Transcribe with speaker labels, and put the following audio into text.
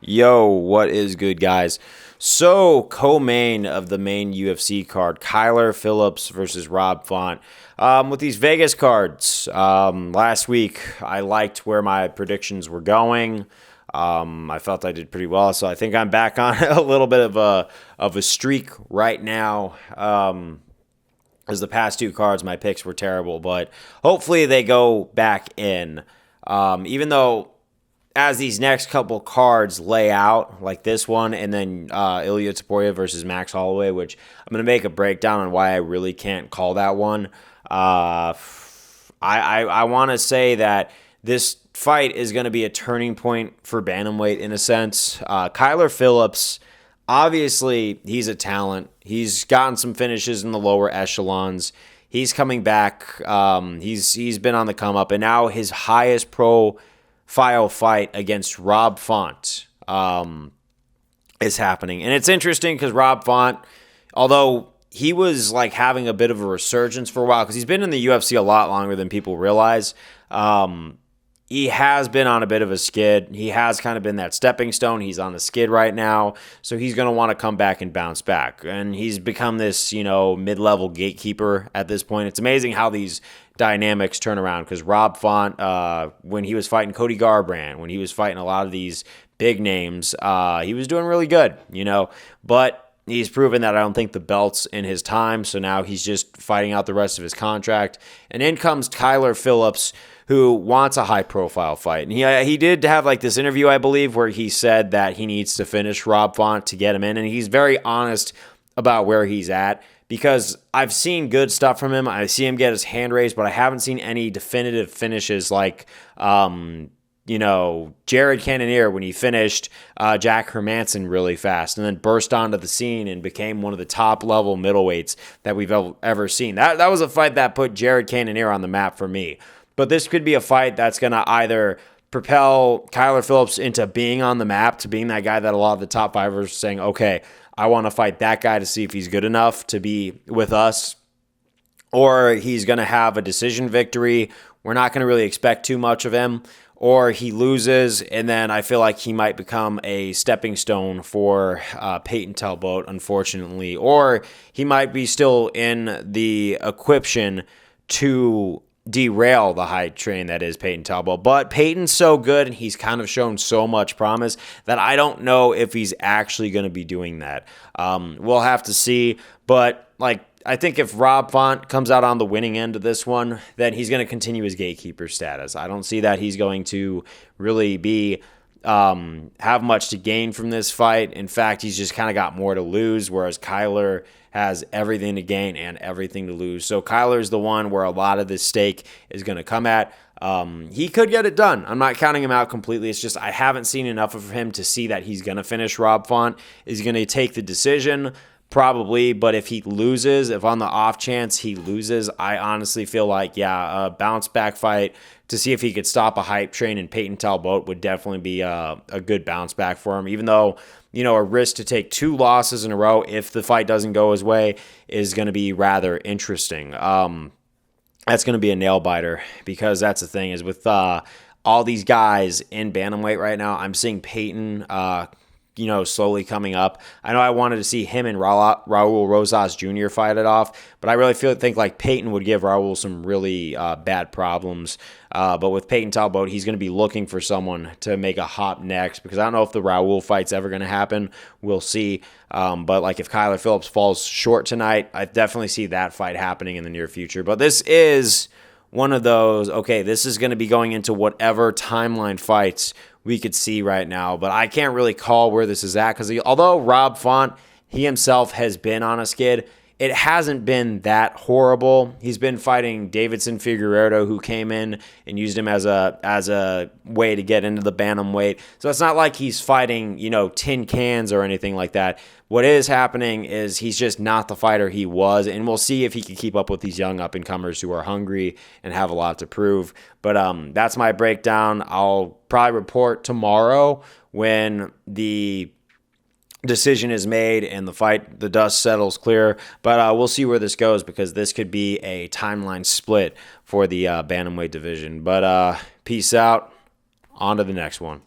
Speaker 1: Yo, what is good, guys? So, co-main of the main UFC card, Kyler Phillips versus Rob Font. With these Vegas cards, last week I liked where my predictions were going. I felt I did pretty well, so I think I'm back on a little bit of a streak right now. As the past two cards, my picks were terrible, but hopefully they go back in. Even though as these next couple cards lay out, like this one, and then Ilya Taporia versus Max Holloway, which I'm going to make a breakdown on why I really can't call that one. I want to say that this fight is going to be a turning point for bantamweight in a sense. Kyler Phillips, obviously, he's a talent. He's gotten some finishes in the lower echelons. He's coming back. He's been on the come up, and now his highest profile fight against Rob Font is happening. And it's interesting because Rob Font, although he was like having a bit of a resurgence for a while, because he's been in the UFC a lot longer than people realize, he has been on a bit of a skid. He has kind of been that stepping stone. He's on a skid right now, so he's going to want to come back and bounce back. And he's become this, mid-level gatekeeper at this point. It's amazing how these dynamics turn around, because Rob Font, when he was fighting Cody Garbrandt, when he was fighting a lot of these big names, he was doing really good, but he's proven that I don't think the belt's in his time, so now he's just fighting out the rest of his contract. And in comes Kyler Phillips, who wants a high-profile fight. And he did have like this interview, I believe, where he said that he needs to finish Rob Font to get him in, and he's very honest about where he's at, because I've seen good stuff from him. I see him get his hand raised, but I haven't seen any definitive finishes like Jared Cannonier when he finished Jack Hermanson really fast and then burst onto the scene and became one of the top-level middleweights that we've ever seen. That was a fight that put Jared Cannonier on the map for me. But this could be a fight that's going to either propel Kyler Phillips into being on the map, to being that guy that a lot of the top fivers are saying, okay, I want to fight that guy to see if he's good enough to be with us, or he's going to have a decision victory. We're not going to really expect too much of him, or he loses, and then I feel like he might become a stepping stone for Peyton Talbot, unfortunately, or he might be still in the equiption to derail the hype train that is Peyton Talbot. But Peyton's so good, and he's kind of shown so much promise that I don't know if he's actually going to be doing that. We'll have to see. But I think if Rob Font comes out on the winning end of this one, then he's going to continue his gatekeeper status. I don't see that he's going to really be have much to gain from this fight. In fact, he's just kind of got more to lose, whereas Kyler has everything to gain and everything to lose. So Kyler's the one where a lot of this stake is going to come at. He could get it done. I'm not counting him out completely. It's just I haven't seen enough of him to see that he's going to finish Rob Font. Is he going to take the decision? Probably, but if he loses, if on the off chance he loses, I honestly feel like, a bounce back fight to see if he could stop a hype train in Peyton Talbot would definitely be a good bounce back for him, even though, a risk to take two losses in a row if the fight doesn't go his way is going to be rather interesting. That's going to be a nail biter, because that's the thing is with all these guys in bantamweight right now, I'm seeing Peyton slowly coming up. I know I wanted to see him and Raul Rosas Jr. fight it off, but I really think like Peyton would give Raul some really bad problems. But with Peyton Talbot, he's going to be looking for someone to make a hop next, because I don't know if the Raul fight's ever going to happen. We'll see. But like if Kyler Phillips falls short tonight, I definitely see that fight happening in the near future. But this is one of those, okay, this is going to be going into whatever timeline fights we could see right now, but I can't really call where this is at, because although Rob Font, he himself has been on a skid, it hasn't been that horrible. He's been fighting Davidson Figueiredo, who came in and used him as a way to get into the bantamweight. So it's not like he's fighting, tin cans or anything like that. What is happening is he's just not the fighter he was, and we'll see if he can keep up with these young up-and-comers who are hungry and have a lot to prove. But that's my breakdown. I'll probably report tomorrow when the decision is made and the dust settles clear. But we'll see where this goes, because this could be a timeline split for the bantamweight division. But peace out. On to the next one.